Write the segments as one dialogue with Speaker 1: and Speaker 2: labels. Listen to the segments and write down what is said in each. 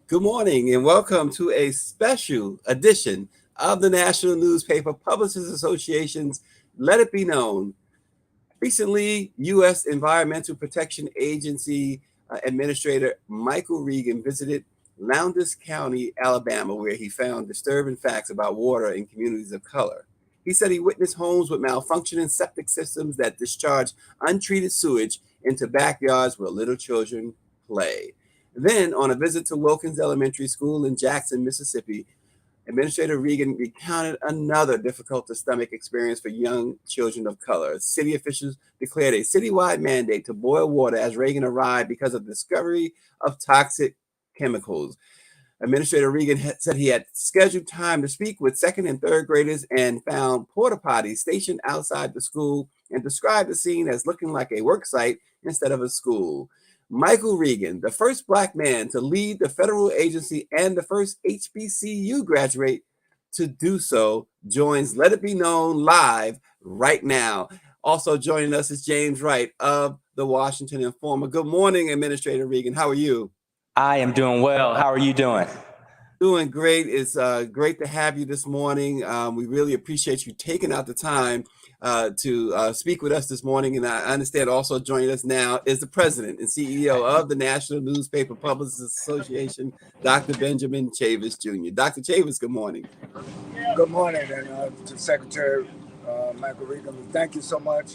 Speaker 1: Good morning and welcome to a special edition of the National Newspaper Publishers Association's Let It Be Known. Recently, U.S. Environmental Protection Agency Administrator Michael Reagan visited Lowndes County, Alabama, where he found disturbing facts about water in communities of color. He said he witnessed homes with malfunctioning septic systems that discharge untreated sewage into backyards where little children play. Then, on a visit to Wilkins Elementary School in Jackson, Mississippi, Administrator Reagan recounted another difficult to stomach experience for young children of color. City officials declared a citywide mandate to boil water as Reagan arrived because of the discovery of toxic chemicals. Administrator Reagan said he had scheduled time to speak with second and third graders and found porta potties stationed outside the school and described the scene as looking like a work site instead of a school. Michael Reagan, the first Black man to lead the federal agency and the first HBCU graduate to do so, joins Let It Be Known live right now. Also joining us is James Wright of the Washington Informer. Good morning, Administrator Reagan. How are you?
Speaker 2: I am doing well. How are you doing?
Speaker 1: Doing great. It's great to have you this morning. We really appreciate you taking out the time to speak with us this morning. And I understand also joining us now is the president and CEO of the National Newspaper Publishers Association, Dr. Benjamin Chavis Jr. Dr. Chavis, good morning.
Speaker 3: Good morning, and to Secretary Michael Reagan, thank you so much.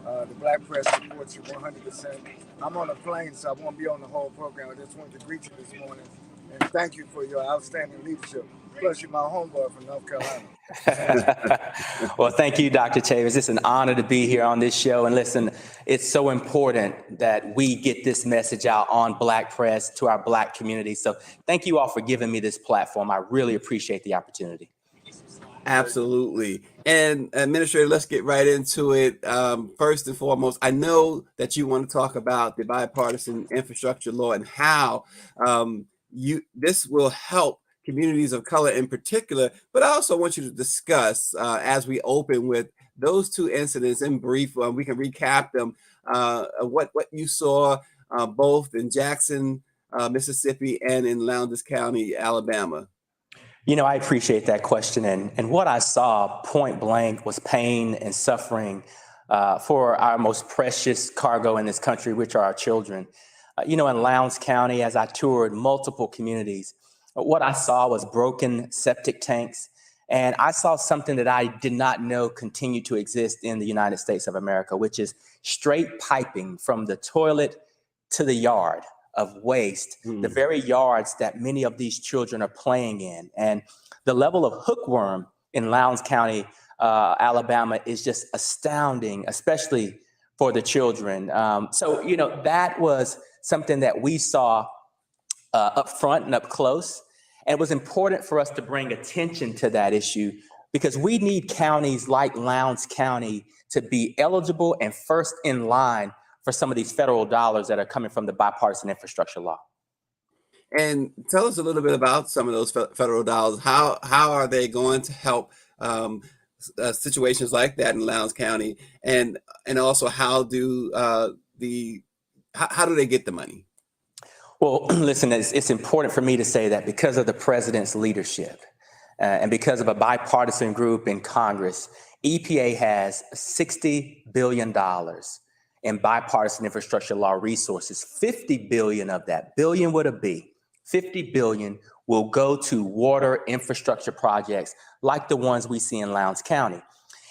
Speaker 3: The Black press supports you 100%. I'm on a plane, so I won't be on the whole program. I just wanted to greet you this morning and thank you for your outstanding leadership. Plus, you're my homeboy from North Carolina.
Speaker 2: Well, thank you, Dr. Chavis. It's an honor to be here on this show. And listen, it's so important that we get this message out on Black press to our Black community. So thank you all for giving me this platform. I really appreciate the opportunity.
Speaker 1: Absolutely. And Administrator, let's get right into it. First and foremost, I know that you want to talk about the bipartisan infrastructure law and how this will help communities of color in particular, but I also want you to discuss as we open with those two incidents in brief. We can recap them, what you saw both in Jackson, Mississippi, and in Lowndes County, Alabama.
Speaker 2: You know, I appreciate that question. And what I saw point blank was pain and suffering for our most precious cargo in this country, which are our children. In Lowndes County, as I toured multiple communities, what I saw was broken septic tanks. And I saw something that I did not know continued to exist in the United States of America, which is straight piping from the toilet to the yard of waste, the very yards that many of these children are playing in. And the level of hookworm in Lowndes County, Alabama is just astounding, especially for the children. That was something that we saw up front and up close. And it was important for us to bring attention to that issue because we need counties like Lowndes County to be eligible and first in line for some of these federal dollars that are coming from the bipartisan infrastructure law.
Speaker 1: And tell us a little bit about some of those federal dollars. How are they going to help situations like that in Lowndes County, and also how do they get the money?
Speaker 2: Well, listen, it's important for me to say that because of the president's leadership and because of a bipartisan group in Congress, EPA has $60 billion in bipartisan infrastructure law resources. 50 billion of that, billion with a B, 50 billion will go to water infrastructure projects like the ones we see in Lowndes County.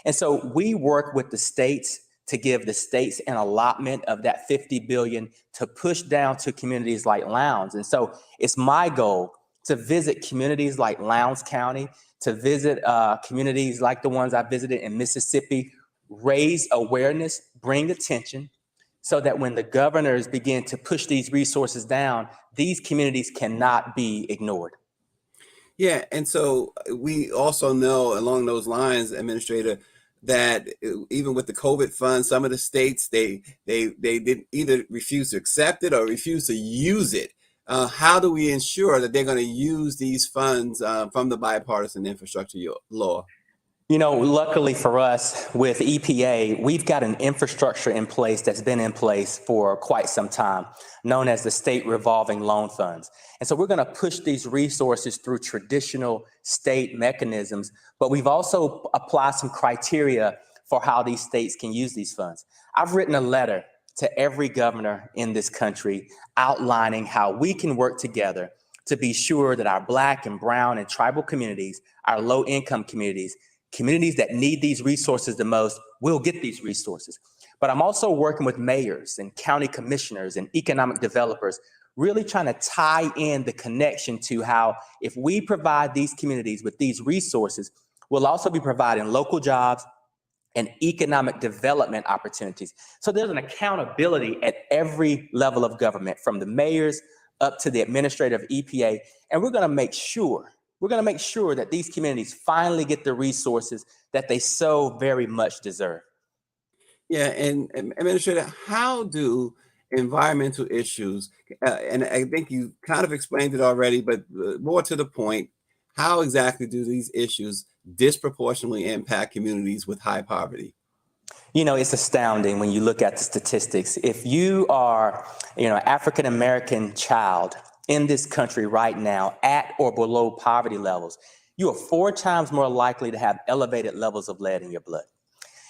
Speaker 2: And so we work with the states to give the states an allotment of that 50 billion to push down to communities like Lowndes. And so it's my goal to visit communities like Lowndes County, to visit communities like the ones I visited in Mississippi, raise awareness, bring attention, so that when the governors begin to push these resources down, these communities cannot be ignored.
Speaker 1: Yeah, and so we also know along those lines, Administrator, that even with the COVID funds, some of the states, they did either refuse to accept it or refuse to use it. How do we ensure that they're going to use these funds from the bipartisan infrastructure law?
Speaker 2: Luckily for us with EPA, we've got an infrastructure in place that's been in place for quite some time, known as the state revolving loan funds. And so we're going to push these resources through traditional state mechanisms, but we've also applied some criteria for how these states can use these funds. I've written a letter to every governor in this country outlining how we can work together to be sure that our Black and brown and tribal communities, our low income communities that need these resources the most will get these resources. But I'm also working with mayors and county commissioners and economic developers, really trying to tie in the connection to how if we provide these communities with these resources, we'll also be providing local jobs and economic development opportunities. So there's an accountability at every level of government, from the mayors up to the administrative EPA, and we're going to make sure that these communities finally get the resources that they so very much deserve.
Speaker 1: Yeah, and Administrator, how do environmental issues, and I think you kind of explained it already, but more to the point, how exactly do these issues disproportionately impact communities with high poverty?
Speaker 2: It's astounding when you look at the statistics. If you are, African American child in this country right now at or below poverty levels, you are 4 times more likely to have elevated levels of lead in your blood.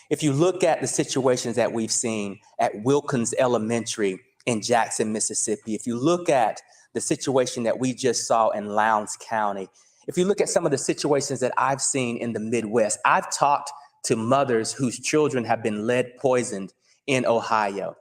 Speaker 2: If you look at the situations that we've seen at Wilkins Elementary in Jackson, Mississippi, if you look at the situation that we just saw in Lowndes County, if you look at some of the situations that I've seen in the Midwest, I've talked to mothers whose children have been lead poisoned in Ohio,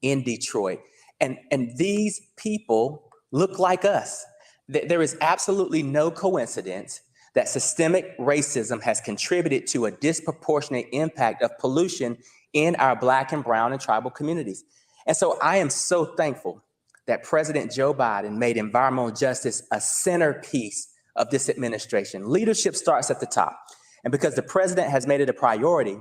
Speaker 2: in Detroit. And these people look like us. There is absolutely no coincidence that systemic racism has contributed to a disproportionate impact of pollution in our Black and brown and tribal communities. And so I am so thankful that President Joe Biden made environmental justice a centerpiece of this administration. Leadership starts at the top. And because the president has made it a priority,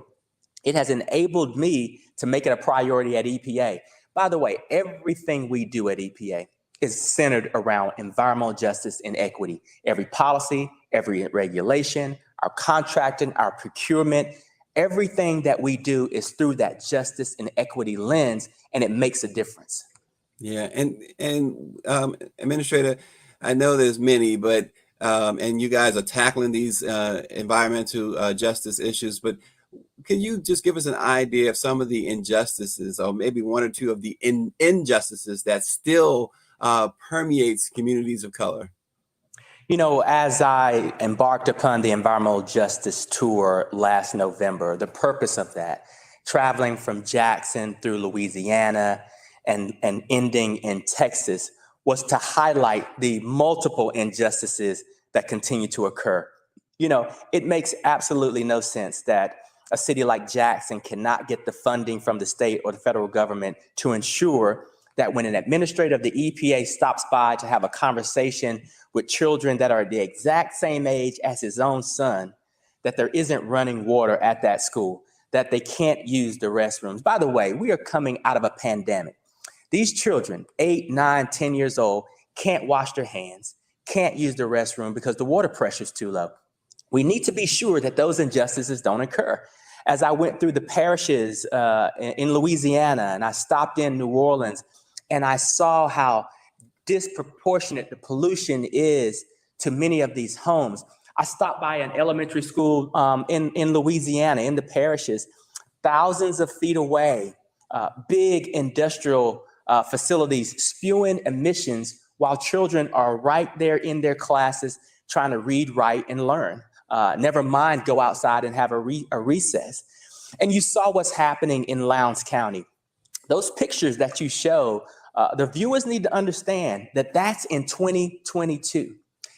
Speaker 2: it has enabled me to make it a priority at EPA. By the way, everything we do at EPA is centered around environmental justice and equity. Every policy, every regulation, our contracting, our procurement, everything that we do is through that justice and equity lens, and it makes a difference.
Speaker 1: Yeah, and Administrator, I know there's many, but and you guys are tackling these environmental justice issues, but can you just give us an idea of some of the injustices, or maybe 1 or 2 of the injustices that still permeates communities of color?
Speaker 2: As I embarked upon the environmental justice tour last November, the purpose of that, traveling from Jackson through Louisiana and ending in Texas, was to highlight the multiple injustices that continue to occur. It makes absolutely no sense that a city like Jackson cannot get the funding from the state or the federal government to ensure that when an administrator of the EPA stops by to have a conversation with children that are the exact same age as his own son, that there isn't running water at that school, that they can't use the restrooms. By the way, we are coming out of a pandemic. These children, 8, 9, 10 years old, can't wash their hands, can't use the restroom because the water pressure is too low. We need to be sure that those injustices don't occur. As I went through the parishes in Louisiana, and I stopped in New Orleans, and I saw how disproportionate the pollution is to many of these homes. I stopped by an elementary school in Louisiana, in the parishes, thousands of feet away, big industrial facilities spewing emissions while children are right there in their classes trying to read, write, and learn. Never mind go outside and have a recess. And you saw what's happening in Lowndes County. Those pictures that you show, the viewers need to understand that that's in 2022.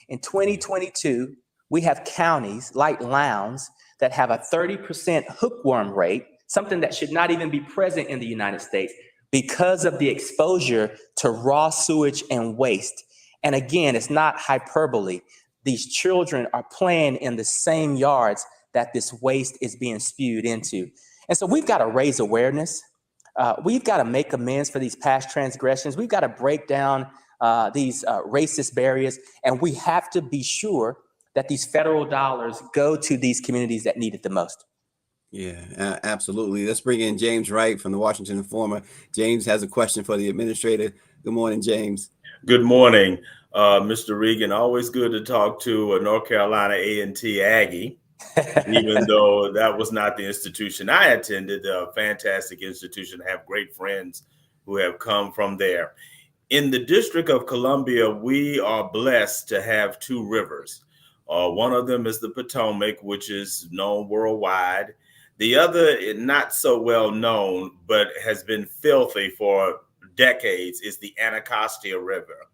Speaker 2: In 2022, we have counties like Lowndes that have a 30% hookworm rate, something that should not even be present in the United States because of the exposure to raw sewage and waste. And again, it's not hyperbole. These children are playing in the same yards that this waste is being spewed into. And so we've got to raise awareness. We've got to make amends for these past transgressions. We've got to break down these racist barriers. And we have to be sure that these federal dollars go to these communities that need it the most.
Speaker 1: Yeah, absolutely. Let's bring in James Wright from the Washington Informer. James has a question for the administrator. Good morning, James.
Speaker 4: Good morning, Mr. Reagan. Always good to talk to a North Carolina A&T Aggie, even though that was not the institution I attended. A fantastic institution. I have great friends who have come from there. In the District of Columbia, we are blessed to have two rivers. One of them is the Potomac, which is known worldwide. The other, not so well known, but has been filthy for decades, is the Anacostia River.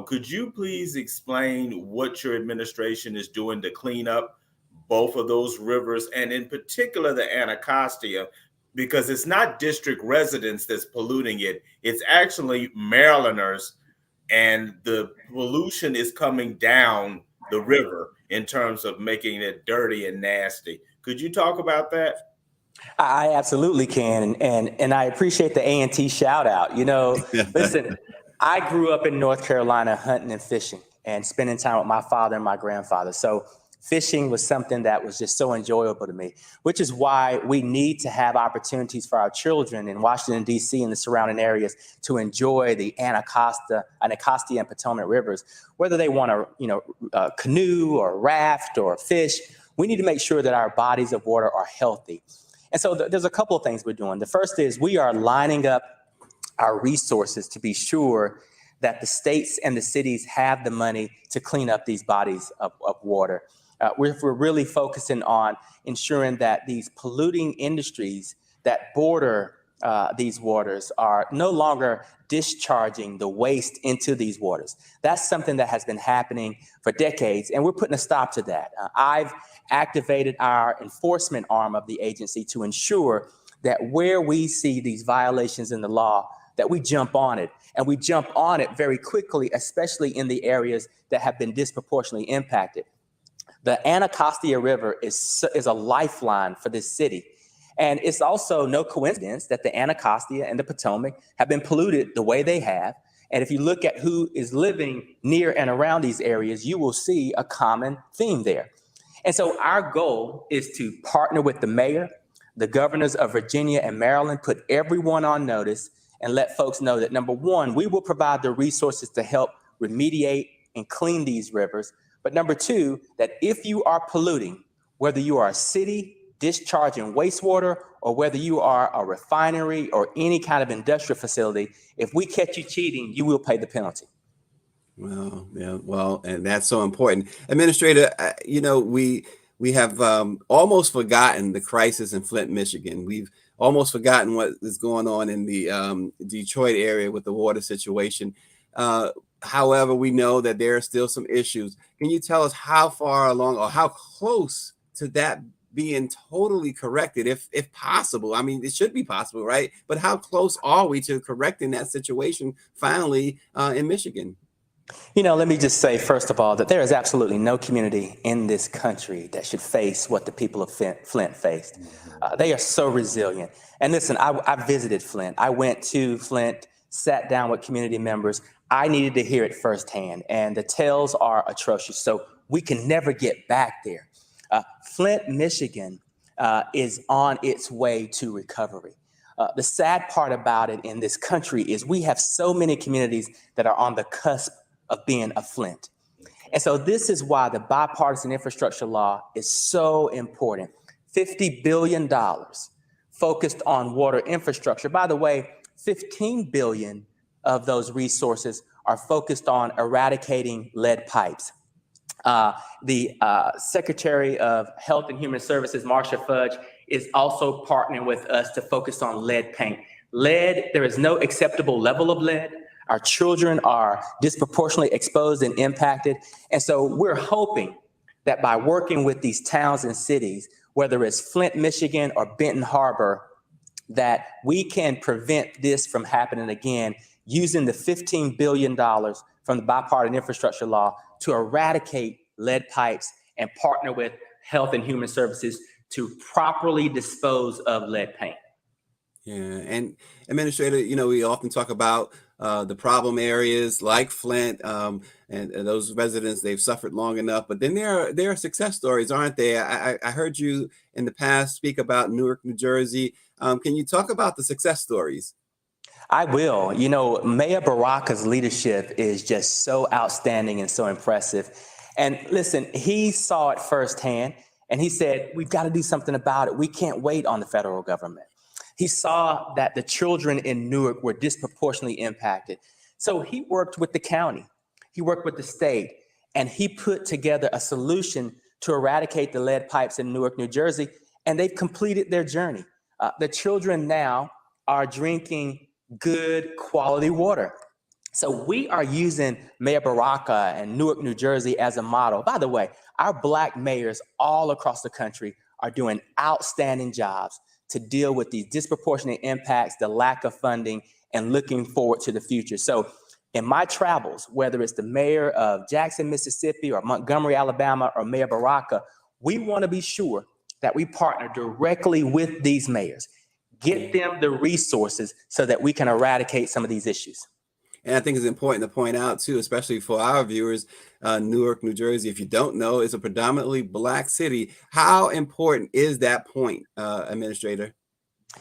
Speaker 4: Could you please explain what your administration is doing to clean up both of those rivers, and in particular the Anacostia, because it's not district residents that's polluting it, it's actually Marylanders, and the pollution is coming down the river in terms of making it dirty and nasty. Could you talk about that?
Speaker 2: I absolutely can, and I appreciate the A&T shout out. Listen, I grew up in North Carolina hunting and fishing and spending time with my father and my grandfather. So fishing was something that was just so enjoyable to me, which is why we need to have opportunities for our children in Washington, D.C. and the surrounding areas to enjoy the Anacostia and Potomac rivers, whether they want to, canoe or raft or fish. We need to make sure that our bodies of water are healthy. And so there's a couple of things we're doing. The first is we are lining up our resources to be sure that the states and the cities have the money to clean up these bodies of water. We're really focusing on ensuring that these polluting industries that border these waters are no longer discharging the waste into these waters. That's something that has been happening for decades, and we're putting a stop to that. I've activated our enforcement arm of the agency to ensure that where we see these violations in the law, that we jump on it, and we jump on it very quickly, especially in the areas that have been disproportionately impacted. The Anacostia River is a lifeline for this city. And it's also no coincidence that the Anacostia and the Potomac have been polluted the way they have. And if you look at who is living near and around these areas, you will see a common theme there. And so our goal is to partner with the mayor, the governors of Virginia and Maryland, put everyone on notice and let folks know that, number one, we will provide the resources to help remediate and clean these rivers. But number two, that if you are polluting, whether you are a city discharging wastewater or whether you are a refinery or any kind of industrial facility, if we catch you cheating, you will pay the penalty.
Speaker 1: Well, yeah, well, and that's so important. Administrator, we have almost forgotten the crisis in Flint, Michigan. We've almost forgotten what is going on in the Detroit area with the water situation. However, we know that there are still some issues. Can you tell us how far along or how close to that being totally corrected, if possible? I mean, it should be possible, right? But how close are we to correcting that situation finally in Michigan?
Speaker 2: Let me just say, first of all, that there is absolutely no community in this country that should face what the people of Flint faced. They are so resilient. And listen, I visited Flint. I went to Flint, sat down with community members. I needed to hear it firsthand, and the tales are atrocious. So we can never get back there. Flint, Michigan is on its way to recovery. The sad part about it in this country is we have so many communities that are on the cusp of being a Flint. And so this is why the bipartisan infrastructure law is so important. $50 billion focused on water infrastructure. By the way, $15 billion of those resources are focused on eradicating lead pipes. The Secretary of Health and Human Services, Marcia Fudge, is also partnering with us to focus on lead paint. Lead, there is no acceptable level of lead. Our children are disproportionately exposed and impacted. And so we're hoping that by working with these towns and cities, whether it's Flint, Michigan, or Benton Harbor, that we can prevent this from happening again using the $15 billion from the bipartisan infrastructure law to eradicate lead pipes and partner with Health and Human Services to properly dispose of lead paint.
Speaker 1: Yeah, and Administrator, we often talk about the problem areas like Flint, and those residents, they've suffered long enough. But then there are success stories, aren't there? I heard you in the past speak about Newark, New Jersey. Can you talk about the success stories?
Speaker 2: I will. Mayor Baraka's leadership is just so outstanding and so impressive. And listen, he saw it firsthand and he said, we've got to do something about it. We can't wait on the federal government. He saw that the children in Newark were disproportionately impacted. So he worked with the county, he worked with the state, and he put together a solution to eradicate the lead pipes in Newark, New Jersey, and they've completed their journey. The children now are drinking good quality water. So we are using Mayor Baraka and Newark, New Jersey as a model. By the way, our Black mayors all across the country are doing outstanding jobs to deal with these disproportionate impacts, the lack of funding, and looking forward to the future. So in my travels, whether it's the mayor of Jackson, Mississippi, or Montgomery, Alabama, or Mayor Baraka, we want to be sure that we partner directly with these mayors, get them the resources so that we can eradicate some of these issues.
Speaker 1: And I think it's important to point out too, especially for our viewers, Newark, New Jersey, if you don't know, is a predominantly Black city. How important is that point, Administrator?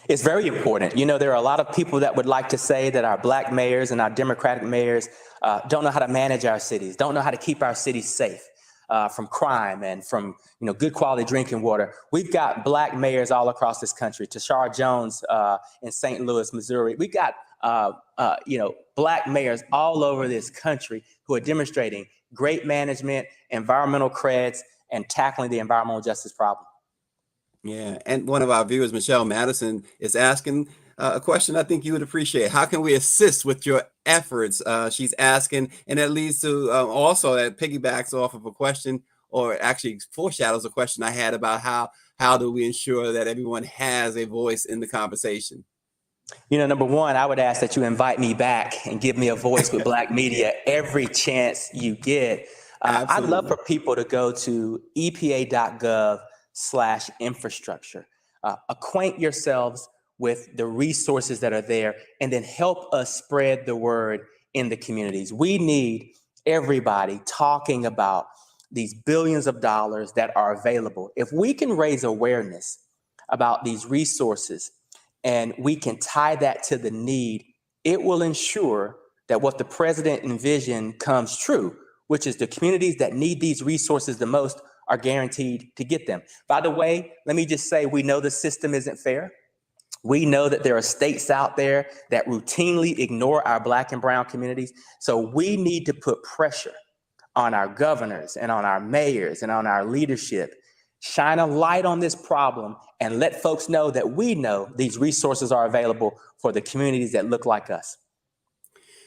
Speaker 2: It's very important. There are a lot of people that would like to say that our Black mayors and our Democratic mayors don't know how to manage our cities, don't know how to keep our cities safe from crime and from good quality drinking water. We've got Black mayors all across this country. Tashara Jones in St. Louis, Missouri. We got Black mayors all over this country who are demonstrating great management, environmental creds, and tackling the environmental justice problem.
Speaker 1: Yeah, and one of our viewers, Michelle Madison, is asking a question I think you would appreciate. How can we assist with your efforts? She's asking, and that leads to also that piggybacks off of a question, or actually foreshadows a question I had about how do we ensure that everyone has a voice in the conversation?
Speaker 2: Number one, I would ask that you invite me back and give me a voice with Black media every chance you get. I'd love for people to go to epa.gov/infrastructure. Acquaint yourselves with the resources that are there, and then help us spread the word in the communities. We need everybody talking about these billions of dollars that are available. If we can raise awareness about these resources, and we can tie that to the need, it will ensure that what the president envisioned comes true, which is the communities that need these resources the most are guaranteed to get them. By the way, let me just say, we know the system isn't fair. We know that there are states out there that routinely ignore our Black and brown communities. So we need to put pressure on our governors and on our mayors and on our leadership. Shine a light on this problem and let folks know that we know these resources are available for the communities that look like us.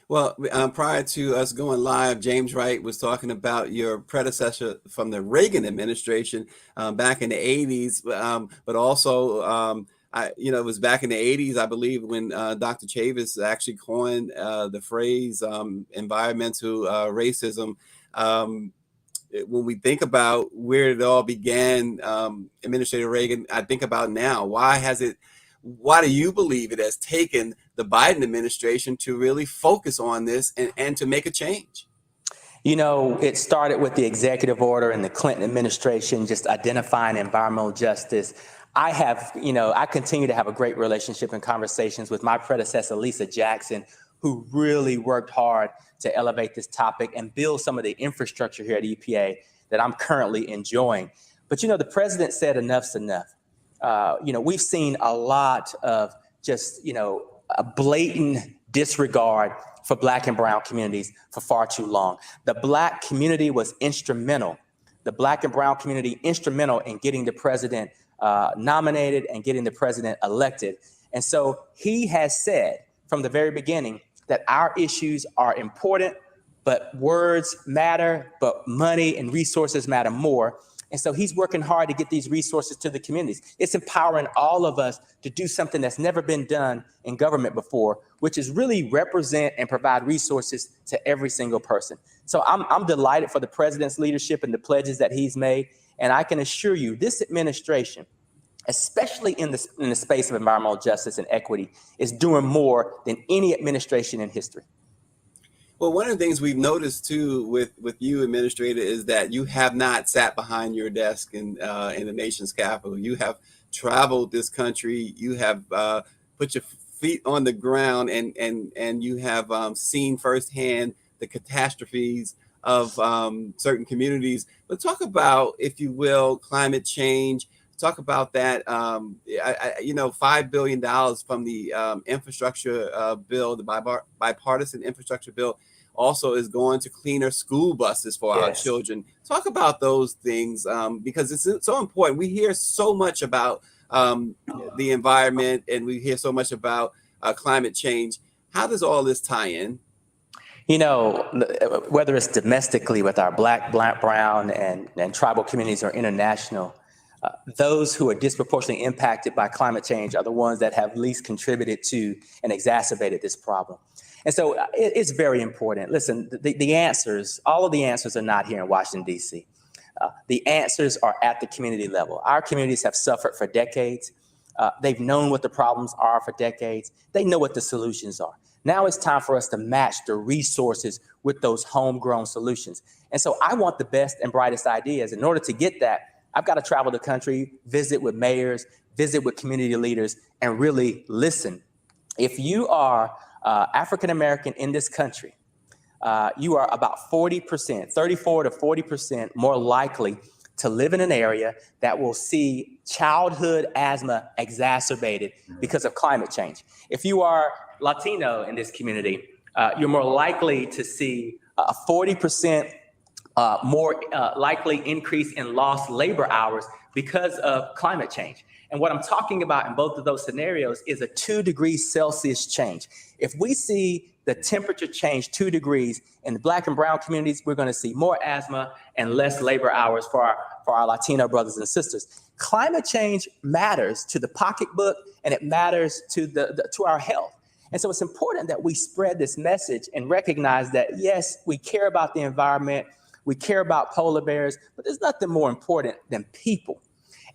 Speaker 1: Well, prior to us going live, James Wright was talking about your predecessor from the Reagan administration back in the 80s, but also, it was back in the 80s, I believe, when Dr. Chavis actually coined the phrase environmental racism. When we think about where it all began, Administrator Reagan, I think about now, why do you believe it has taken the Biden administration to really focus on this and to make a change?
Speaker 2: It started with the executive order and the Clinton administration just identifying environmental justice. I continue to have a great relationship and conversations with my predecessor, Lisa Jackson, who really worked hard to elevate this topic and build some of the infrastructure here at EPA that I'm currently enjoying. But, the president said enough's enough. We've seen a lot of just, a blatant disregard for Black and brown communities for far too long. The Black community was instrumental, the Black and brown community instrumental in getting the president nominated and getting the president elected. And so he has said from the very beginning that our issues are important, but words matter, but money and resources matter more. And so he's working hard to get these resources to the communities. It's empowering all of us to do something that's never been done in government before, which is really represent and provide resources to every single person. So I'm delighted for the president's leadership and the pledges that he's made. And I can assure you, this administration especially in the space of environmental justice and equity, is doing more than any administration in history.
Speaker 1: Well, one of the things we've noticed too with you, Administrator, is that you have not sat behind your desk in the nation's capital. You have traveled this country. You have put your feet on the ground, and you have seen firsthand the catastrophes of certain communities. But talk about, if you will, climate change. Talk about that. $5 billion from the infrastructure bill, the bipartisan infrastructure bill, also is going to cleaner school buses for our children. Talk about those things because it's so important. We hear so much about the environment, and we hear so much about climate change. How does all this tie in?
Speaker 2: You know, whether it's domestically with our Black, brown, and tribal communities, or international, those who are disproportionately impacted by climate change are the ones that have least contributed to and exacerbated this problem. And so it's very important. Listen, the answers, all of the answers are not here in Washington, D.C. The answers are at the community level. Our communities have suffered for decades. They've known what the problems are for decades. They know what the solutions are. Now it's time for us to match the resources with those homegrown solutions. And so I want the best and brightest ideas. In order to get that, I've got to travel the country, visit with mayors, visit with community leaders, and really listen. If you are African-American in this country, you are about 40%, 34 to 40% more likely to live in an area that will see childhood asthma exacerbated because of climate change. If you are Latino in this community, you're more likely to see a 40% more likely increase in lost labor hours because of climate change. And what I'm talking about in both of those scenarios is a 2 degrees Celsius change. If we see the temperature change 2 degrees in the Black and brown communities, we're going to see more asthma and less labor hours for our Latino brothers and sisters. Climate change matters to the pocketbook, and it matters to to our health. And so it's important that we spread this message and recognize that, yes, we care about the environment, we care about polar bears, but there's nothing more important than people.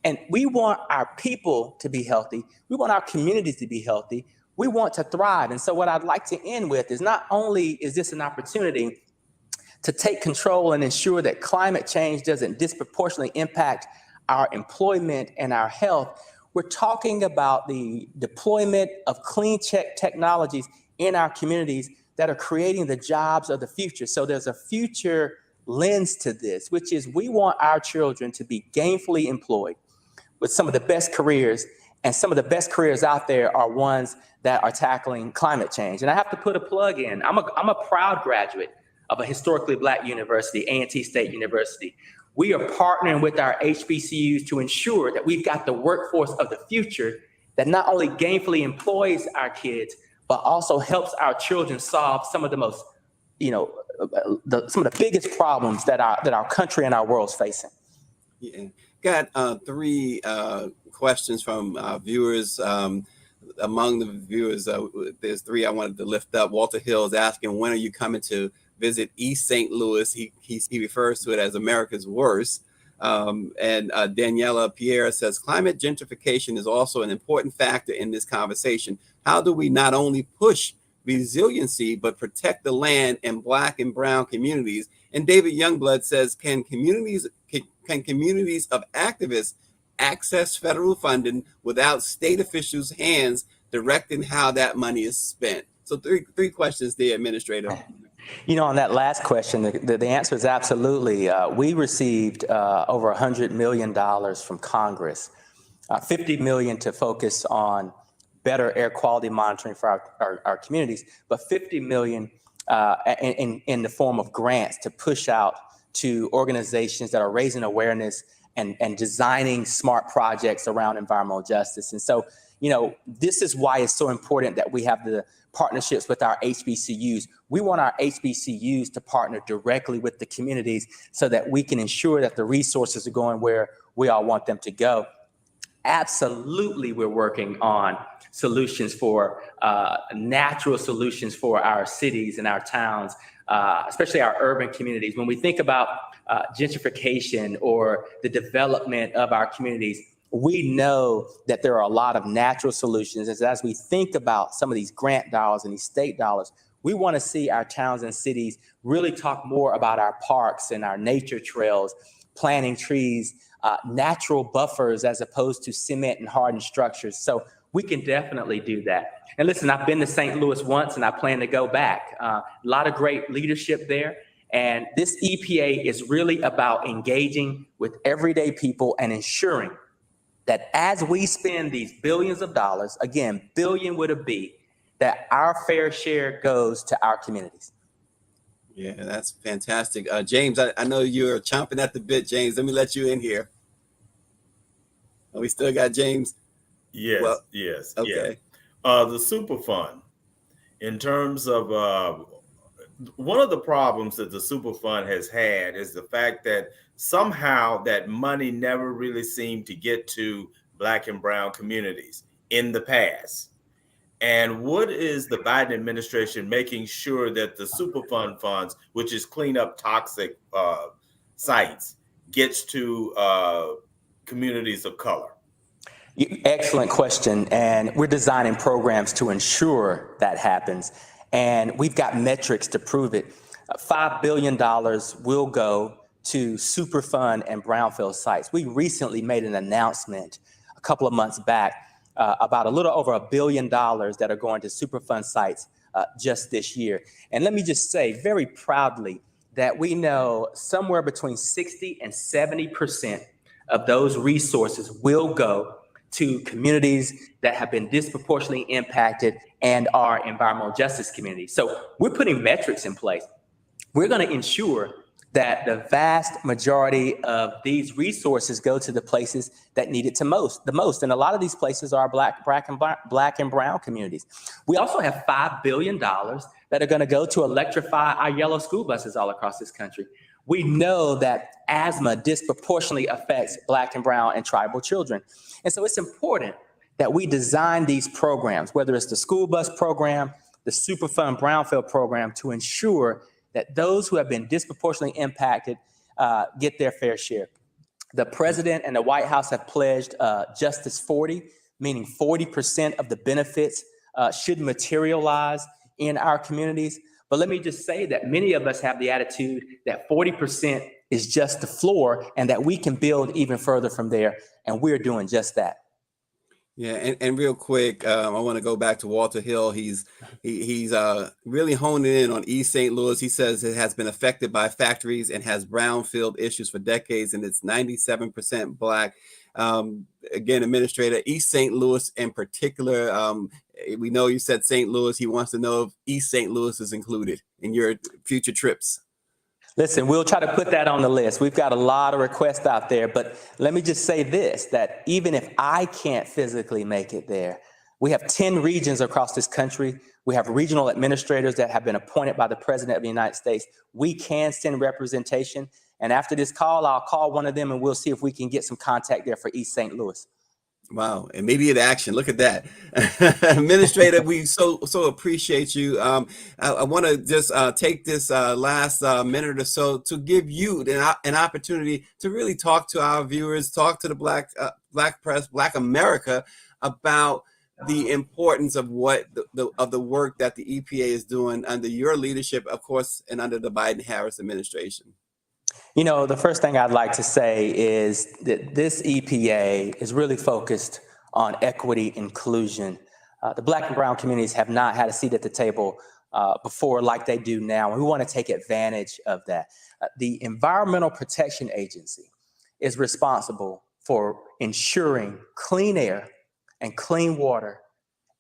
Speaker 2: And we want our people to be healthy. We want our communities to be healthy. We want to thrive. And so what I'd like to end with is, not only is this an opportunity to take control and ensure that climate change doesn't disproportionately impact our employment and our health, we're talking about the deployment of clean tech technologies in our communities that are creating the jobs of the future. So there's a future lens to this, which is we want our children to be gainfully employed with some of the best careers, and some of the best careers out there are ones that are tackling climate change. And I have to put a plug in. I'm a proud graduate of a historically Black university, A&T State University. We are partnering with our HBCUs to ensure that we've got the workforce of the future that not only gainfully employs our kids, but also helps our children solve some of the most, some of the biggest problems that our country and our world is facing.
Speaker 1: Yeah. Got 3 questions from viewers. Among the viewers, there's 3 I wanted to lift up. Walter Hill is asking, when are you coming to visit East St. Louis? He refers to it as America's worst. And Daniela Pierre says, climate gentrification is also an important factor in this conversation. How do we not only push resiliency, but protect the land and Black and brown communities? And David Youngblood says, can communities of activists access federal funding without state officials' hands directing how that money is spent? So three questions there, Administrator.
Speaker 2: On that last question, the answer is absolutely. We received over $100 million from Congress, $50 million to focus on better air quality monitoring for our communities, but $50 million in the form of grants to push out to organizations that are raising awareness and designing smart projects around environmental justice. And so, this is why it's so important that we have the partnerships with our HBCUs. We want our HBCUs to partner directly with the communities so that we can ensure that the resources are going where we all want them to go. Absolutely, we're working on solutions for natural solutions for our cities and our towns, especially our urban communities. When we think about gentrification or the development of our communities, we know that there are a lot of natural solutions. As we think about some of these grant dollars and these state dollars, we want to see our towns and cities really talk more about our parks and our nature trails, planting trees, natural buffers as opposed to cement and hardened structures. So we can definitely do that. And listen, I've been to St. Louis once and I plan to go back. A lot of great leadership there. And this EPA is really about engaging with everyday people and ensuring that as we spend these billions of dollars, again, billion with a B, that our fair share goes to our communities.
Speaker 1: Yeah, that's fantastic. James, I know you're chomping at the bit, James. Let me let you in here. Oh, we still got James?
Speaker 4: Yes,
Speaker 1: Well,
Speaker 4: yes,
Speaker 1: okay.
Speaker 4: yes. The Superfund, in terms of one of the problems that the Superfund has had is the fact that somehow that money never really seemed to get to Black and brown communities in the past. And what is the Biden administration making sure that the Superfund funds, which is clean up toxic sites, gets to communities of color?
Speaker 2: Excellent question. And we're designing programs to ensure that happens. And we've got metrics to prove it. $5 billion will go to Superfund and brownfield sites. We recently made an announcement a couple of months back about a little over $1 billion that are going to Superfund sites just this year. And let me just say very proudly that we know somewhere between 60 and 70% of those resources will go to communities that have been disproportionately impacted and our environmental justice communities. So we're putting metrics in place. We're going to ensure that the vast majority of these resources go to the places that need it the most. And a lot of these places are Black and brown communities. We also have $5 billion that are going to go to electrify our yellow school buses all across this country. We know that asthma disproportionately affects Black and brown and tribal children. And so it's important that we design these programs, whether it's the school bus program, the Superfund Brownfield program, to ensure that those who have been disproportionately impacted get their fair share. The president and the White House have pledged Justice 40, meaning 40% of the benefits should materialize in our communities. But let me just say that many of us have the attitude that 40% is just the floor and that we can build even further from there. And we're doing just that.
Speaker 1: Yeah, and real quick, I want to go back to Walter Hill. He's really honing in on East St. Louis. He says it has been affected by factories and has brownfield issues for decades, and it's 97% Black. Again, Administrator, East St. Louis in particular, we know you said St. Louis. He wants to know if East St. Louis is included in your future trips.
Speaker 2: Listen, we'll try to put that on the list. We've got a lot of requests out there, but let me just say this, that even if I can't physically make it there, we have 10 regions across this country. We have regional administrators that have been appointed by the President of the United States. We can send representation. And after this call, I'll call one of them and we'll see if we can get some contact there for East St. Louis.
Speaker 1: Wow, and maybe in action. Look at that. Administrator, we so appreciate you. I want to just take this last minute or so to give you an opportunity to really talk to our viewers, talk to the Black press, Black America, about the importance of what the work that the EPA is doing under your leadership, of course, and under the Biden-Harris administration.
Speaker 2: You know, the first thing I'd like to say is that this EPA is really focused on equity, inclusion. The Black and brown communities have not had a seat at the table before like they do now, and we want to take advantage of that. The Environmental Protection Agency is responsible for ensuring clean air and clean water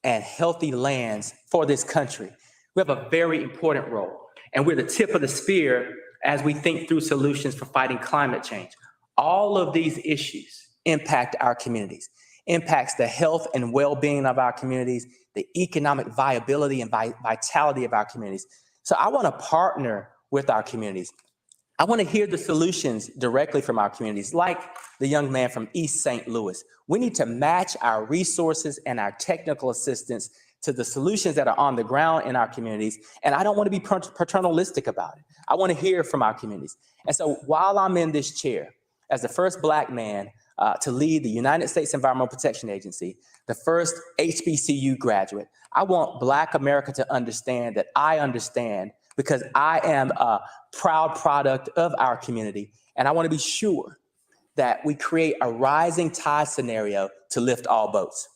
Speaker 2: and healthy lands for this country. We have a very important role, and we're the tip of the spear as we think through solutions for fighting climate change. All of these issues impact our communities, impacts the health and well-being of our communities, the economic viability and vitality of our communities. So I want to partner with our communities. I want to hear the solutions directly from our communities, like the young man from East St. Louis. We need to match our resources and our technical assistance to the solutions that are on the ground in our communities. And I don't want to be paternalistic about it. I want to hear from our communities. And so while I'm in this chair, as the first Black man, to lead the United States Environmental Protection Agency, the first HBCU graduate. I want Black America to understand that I understand, because I am a proud product of our community, and I want to be sure that we create a rising tide scenario to lift all boats.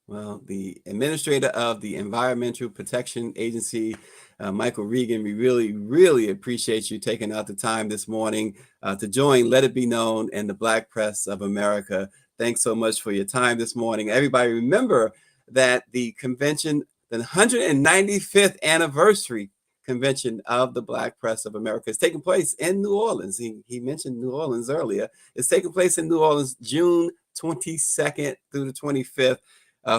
Speaker 1: Well, the administrator of the Environmental Protection Agency, Michael Reagan, we really, really appreciate you taking out the time this morning to join Let It Be Known and the Black Press of America. Thanks so much for your time this morning. Everybody remember that the convention, the 195th anniversary convention of the Black Press of America is taking place in New Orleans. He mentioned New Orleans earlier. It's taking place in New Orleans, June 22nd through the 25th.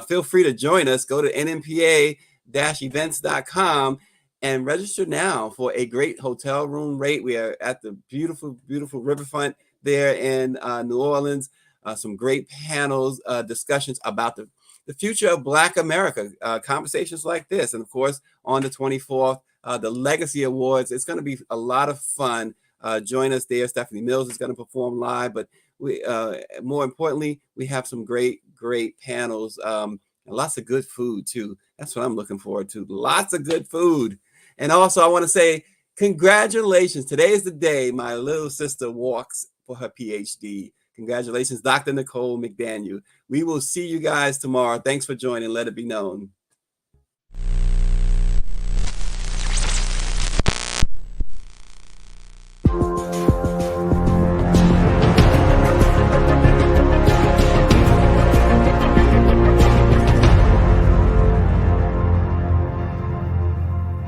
Speaker 1: Feel free to join us. Go to nmpa-events.com and register now for a great hotel room rate. We are at the beautiful, beautiful riverfront there in New Orleans. Some great panels, discussions about the future of Black America, conversations like this. And of course, on the 24th, the Legacy Awards. It's going to be a lot of fun. Join us there. Stephanie Mills is going to perform live, but we, more importantly, we have some great panels, and lots of good food too. That's what I'm looking forward to. Lots of good food. And also I want to say congratulations. Today is the day my little sister walks for her PhD. Congratulations, Dr. Nicole McDaniel. We will see you guys tomorrow. Thanks for joining Let It Be Known.